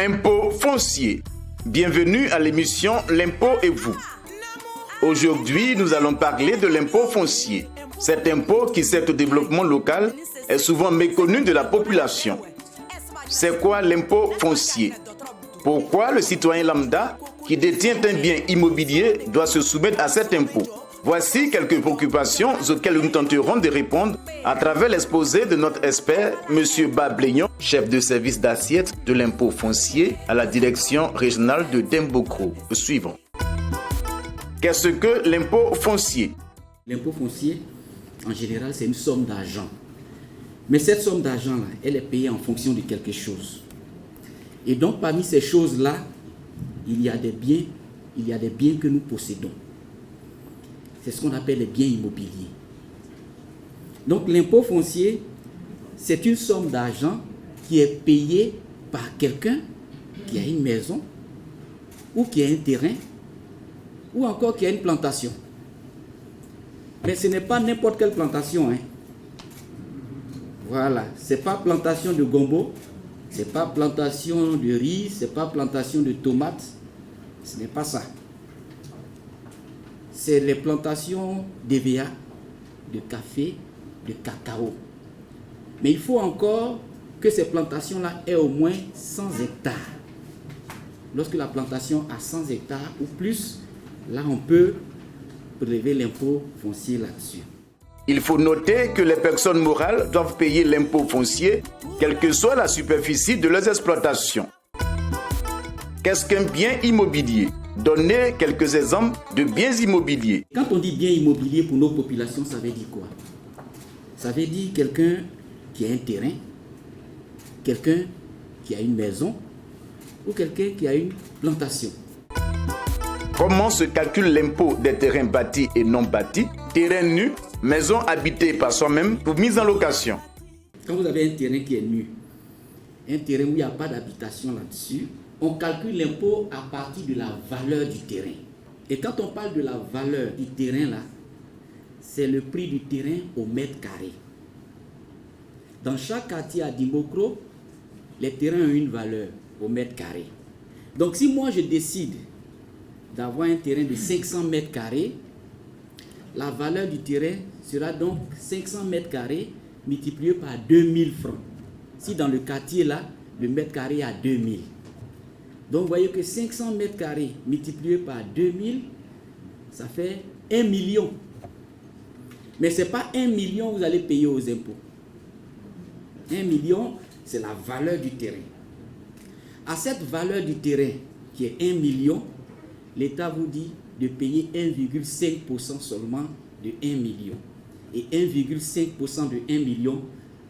Impôt foncier. Bienvenue à l'émission L'impôt et vous. Aujourd'hui, nous allons parler de l'impôt foncier. Cet impôt qui sert au développement local est souvent méconnu de la population. C'est quoi l'impôt foncier? Pourquoi le citoyen lambda qui détient un bien immobilier doit se soumettre à cet impôt? Voici quelques préoccupations auxquelles nous tenterons de répondre à travers l'exposé de notre expert, M. Babléon, chef de service d'assiette de l'impôt foncier à la direction régionale de Dembocro. Suivons. Qu'est-ce que l'impôt foncier? L'impôt foncier, en général, c'est une somme d'argent. Mais cette somme d'argent-là, elle est payée en fonction de quelque chose. Et donc, parmi ces choses-là, il y a des biens que nous possédons. C'est ce qu'on appelle les biens immobiliers. Donc, l'impôt foncier, c'est une somme d'argent qui est payée par quelqu'un qui a une maison, ou qui a un terrain, ou encore qui a une plantation. Mais ce n'est pas n'importe quelle plantation. Voilà, ce n'est pas plantation de gombo, ce n'est pas plantation de riz, ce n'est pas plantation de tomates, ce n'est pas ça. C'est les plantations d'EVA, de café, de cacao. Mais il faut encore que ces plantations-là aient au moins 100 hectares. Lorsque la plantation a 100 hectares ou plus, là on peut prélever l'impôt foncier là-dessus. Il faut noter que les personnes morales doivent payer l'impôt foncier, quelle que soit la superficie de leurs exploitations. Qu'est-ce qu'un bien immobilier? Donnez quelques exemples de biens immobiliers. Quand on dit bien immobilier pour nos populations, ça veut dire quoi? Ça veut dire quelqu'un qui a un terrain, quelqu'un qui a une maison ou quelqu'un qui a une plantation. Comment se calcule l'impôt des terrains bâtis et non bâtis, terrains nus, maisons habitées par soi-même ou mises en location? Quand vous avez un terrain qui est nu, un terrain où il n'y a pas d'habitation là-dessus, on calcule l'impôt à partir de la valeur du terrain. Et quand on parle de la valeur du terrain là, c'est le prix du terrain au mètre carré. Dans chaque quartier à Dembocro, les terrains ont une valeur au mètre carré. Donc si moi je décide d'avoir un terrain de 500 mètres carrés, la valeur du terrain sera donc 500 mètres carrés multiplié par 2000 francs. Si dans le quartier là, le mètre carré est à 2000. Donc vous voyez que 500 mètres carrés multiplié par 2000, ça fait 1 million. Mais ce n'est pas 1 million que vous allez payer aux impôts. 1 million, c'est la valeur du terrain. À cette valeur du terrain, qui est 1 million, l'État vous dit de payer 1,5% seulement de 1 million. Et 1,5% de 1 million,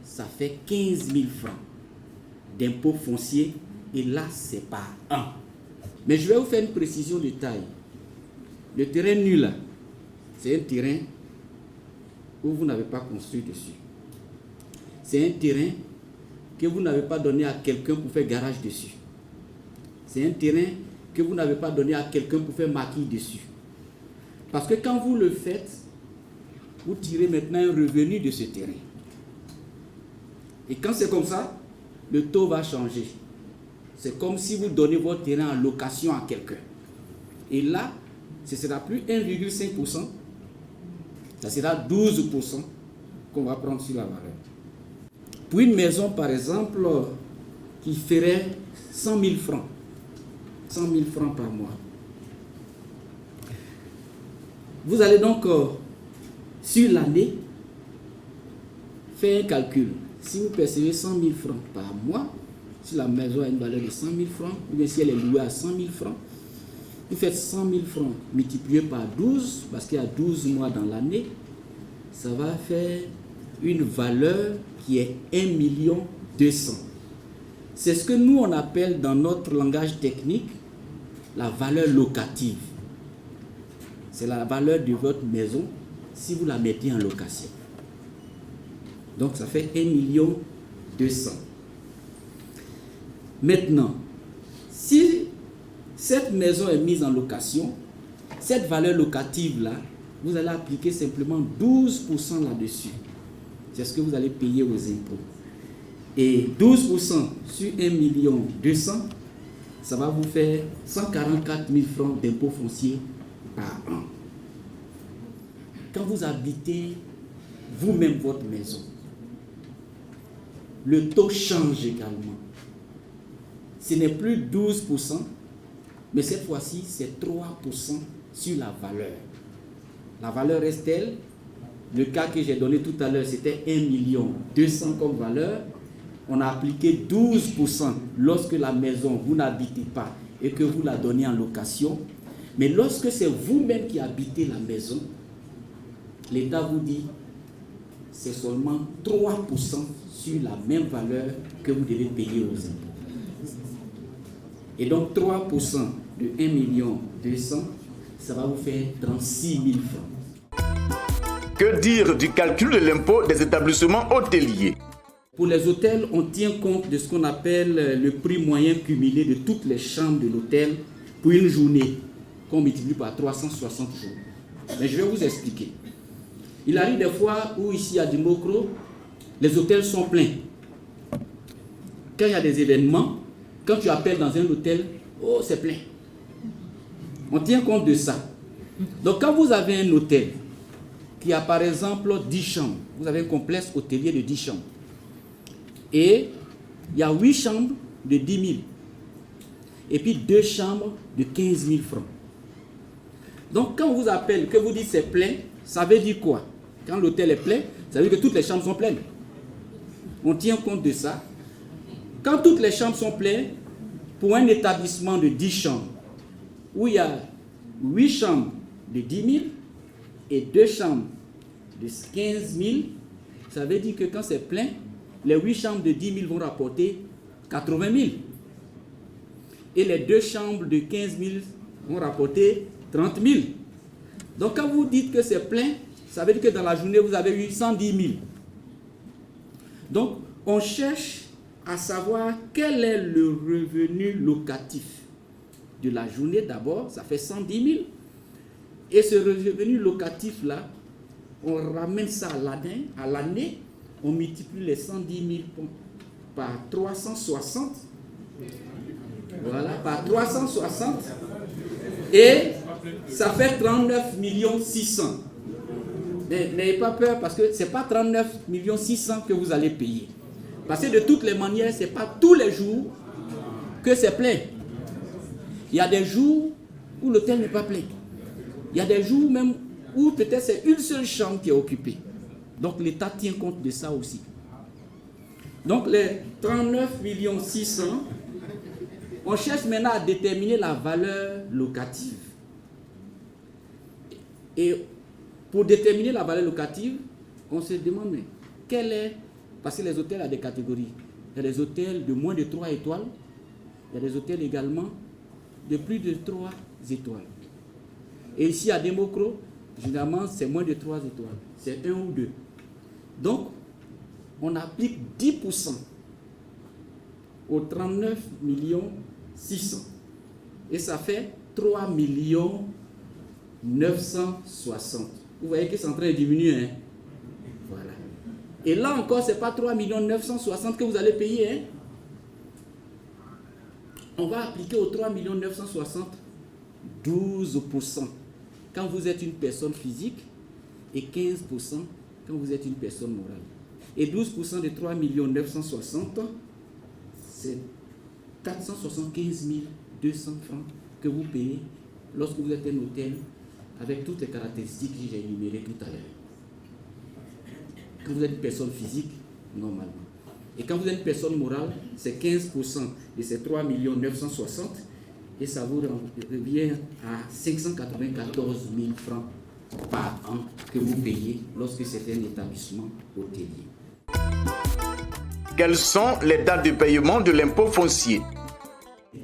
ça fait 15 000 francs d'impôt foncier. Et là, c'est par an. Mais je vais vous faire une précision de taille. Le terrain nu là, c'est un terrain où vous n'avez pas construit dessus. C'est un terrain que vous n'avez pas donné à quelqu'un pour faire garage dessus. C'est un terrain que vous n'avez pas donné à quelqu'un pour faire maquis dessus. Parce que quand vous le faites, vous tirez maintenant un revenu de ce terrain. Et quand c'est comme ça, le taux va changer. C'est comme si vous donnez votre terrain en location à quelqu'un. Et là, ce ne sera plus 1,5%, ça sera 12% qu'on va prendre sur la valeur. Pour une maison, par exemple, qui ferait 100 000 francs, 100 000 francs par mois. Vous allez donc, sur l'année, faire un calcul. Si vous percevez 100 000 francs par mois, si la maison a une valeur de 100 000 francs, ou bien si elle est louée à 100 000 francs, vous faites 100 000 francs multiplié par 12, parce qu'il y a 12 mois dans l'année, ça va faire une valeur qui est 1 200 000. C'est ce que nous on appelle dans notre langage technique la valeur locative. C'est la valeur de votre maison si vous la mettez en location. Donc ça fait 1 200 000. Maintenant, si cette maison est mise en location, cette valeur locative-là, vous allez appliquer simplement 12% là-dessus. C'est ce que vous allez payer aux impôts. Et 12% sur 1 200 000, ça va vous faire 144 000 francs d'impôt foncier par an. Quand vous habitez vous-même votre maison, le taux change également. Ce n'est plus 12%, mais cette fois-ci, c'est 3% sur la valeur. La valeur reste telle. Le cas que j'ai donné tout à l'heure, c'était 1 200 000 comme valeur. On a appliqué 12% lorsque la maison, vous n'habitez pas et que vous la donnez en location. Mais lorsque c'est vous-même qui habitez la maison, l'État vous dit c'est seulement 3% sur la même valeur que vous devez payer aux impôts. Et donc 3% de 1 200 000, ça va vous faire 36 000 francs. Que dire du calcul de l'impôt des établissements hôteliers? Pour les hôtels, on tient compte de ce qu'on appelle le prix moyen cumulé de toutes les chambres de l'hôtel pour une journée, qu'on multiplie par 360 jours. Mais je vais vous expliquer. Il arrive des fois où ici à Dimokro, les hôtels sont pleins. Quand il y a des événements, quand tu appelles dans un hôtel, oh c'est plein. On tient compte de ça. Donc quand vous avez un hôtel qui a par exemple 10 chambres, vous avez un complexe hôtelier de 10 chambres, et il y a 8 chambres de 10 000, et puis 2 chambres de 15 000 francs. Donc quand on vous appelle, que vous dites c'est plein, ça veut dire quoi? Quand l'hôtel est plein, ça veut dire que toutes les chambres sont pleines. On tient compte de ça. Quand toutes les chambres sont pleines, pour un établissement de 10 chambres, où il y a 8 chambres de 10 000 et 2 chambres de 15 000, ça veut dire que quand c'est plein, les 8 chambres de 10 000 vont rapporter 80 000. Et les 2 chambres de 15 000 vont rapporter 30 000. Donc quand vous dites que c'est plein, ça veut dire que dans la journée, vous avez eu 110 000. Donc, on cherche à savoir quel est le revenu locatif de la journée d'abord, ça fait 110 000. Et ce revenu locatif-là, on ramène ça à l'année, on multiplie les 110 000 par 360. Voilà, par 360. Et ça fait 39 600 000. N'ayez pas peur parce que ce n'est pas 39 600 000 que vous allez payer. Parce que de toutes les manières, ce n'est pas tous les jours que c'est plein. Il y a des jours où l'hôtel n'est pas plein. Il y a des jours même où peut-être c'est une seule chambre qui est occupée. Donc l'État tient compte de ça aussi. Donc les 39 600 000, on cherche maintenant à déterminer la valeur locative. Et pour déterminer la valeur locative, on se demande mais quelle est... Parce que les hôtels ont des catégories. Il y a des hôtels de moins de 3 étoiles. Il y a des hôtels également de plus de 3 étoiles. Et ici à Dimokro, généralement c'est moins de 3 étoiles. C'est 1 ou 2. Donc, on applique 10% aux 39 600 000. Et ça fait 3 960 000. Vous voyez que c'est en train de diminuer. Hein? Voilà. Et là encore, ce n'est pas 3 960 000 que vous allez payer. Hein? On va appliquer aux 3 960 000 12% quand vous êtes une personne physique et 15% quand vous êtes une personne morale. Et 12% de 3 960 000, c'est 475 200 francs que vous payez lorsque vous êtes un hôtel avec toutes les caractéristiques que j'ai énumérées tout à l'heure. Quand vous êtes une personne physique, normalement. Et quand vous êtes une personne morale, c'est 15% de ces 3 960 000 et ça vous revient à 594 000 francs par an que vous payez lorsque c'est un établissement hôtelier. Quelles sont les dates de paiement de l'impôt foncier?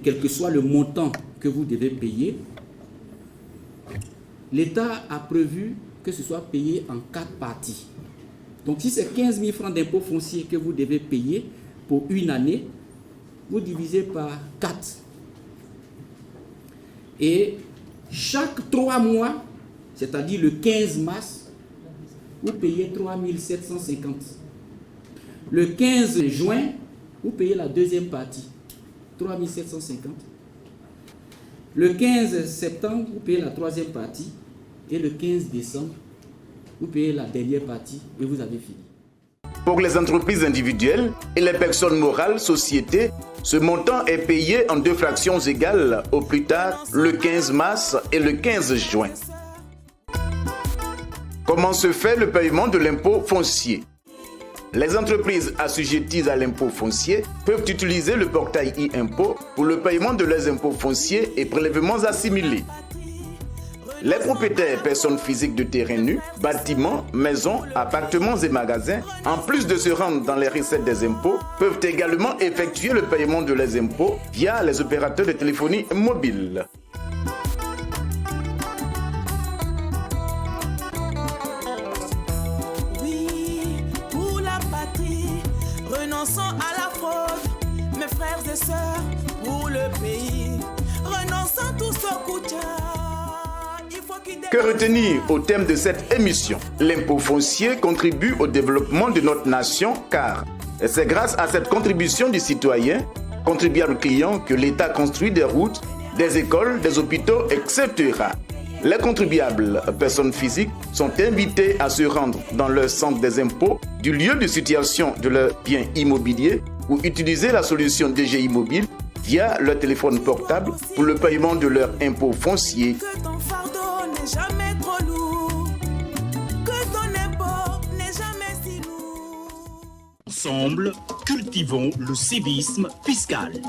Quel que soit le montant que vous devez payer, l'État a prévu que ce soit payé en 4 parties. Donc si c'est 15 000 francs d'impôt foncier que vous devez payer pour une année, vous divisez par 4. Et chaque 3 mois, c'est-à-dire le 15 mars, vous payez 3 750. Le 15 juin, vous payez la deuxième partie, 3 750. Le 15 septembre, vous payez la troisième partie et le 15 décembre, vous payez la dernière partie et vous avez fini. Pour les entreprises individuelles et les personnes morales, sociétés, ce montant est payé en 2 fractions égales au plus tard le 15 mars et le 15 juin. Comment se fait le paiement de l'impôt foncier? Les entreprises assujetties à l'impôt foncier peuvent utiliser le portail e-impôt pour le paiement de leurs impôts fonciers et prélèvements assimilés. Les propriétaires personnes physiques de terrains nus, bâtiments, maisons, appartements et magasins, en plus de se rendre dans les recettes des impôts, peuvent également effectuer le paiement de leurs impôts via les opérateurs de téléphonie mobile. Renonçons à la fraude, mes frères et sœurs, pour le pays. Renonçons tous au Koutia. Que retenir au thème de cette émission? L'impôt foncier contribue au développement de notre nation car c'est grâce à cette contribution du citoyen, contribuable client, que l'État construit des routes, des écoles, des hôpitaux, etc. Les contribuables, personnes physiques, sont invités à se rendre dans leur centre des impôts du lieu de situation de leur bien immobilier ou utiliser la solution DGI Mobile via leur téléphone portable pour le paiement de leur impôt foncier. Que ton fardeau n'est jamais trop lourd, que ton impôt n'est jamais si lourd. Ensemble, cultivons le civisme fiscal.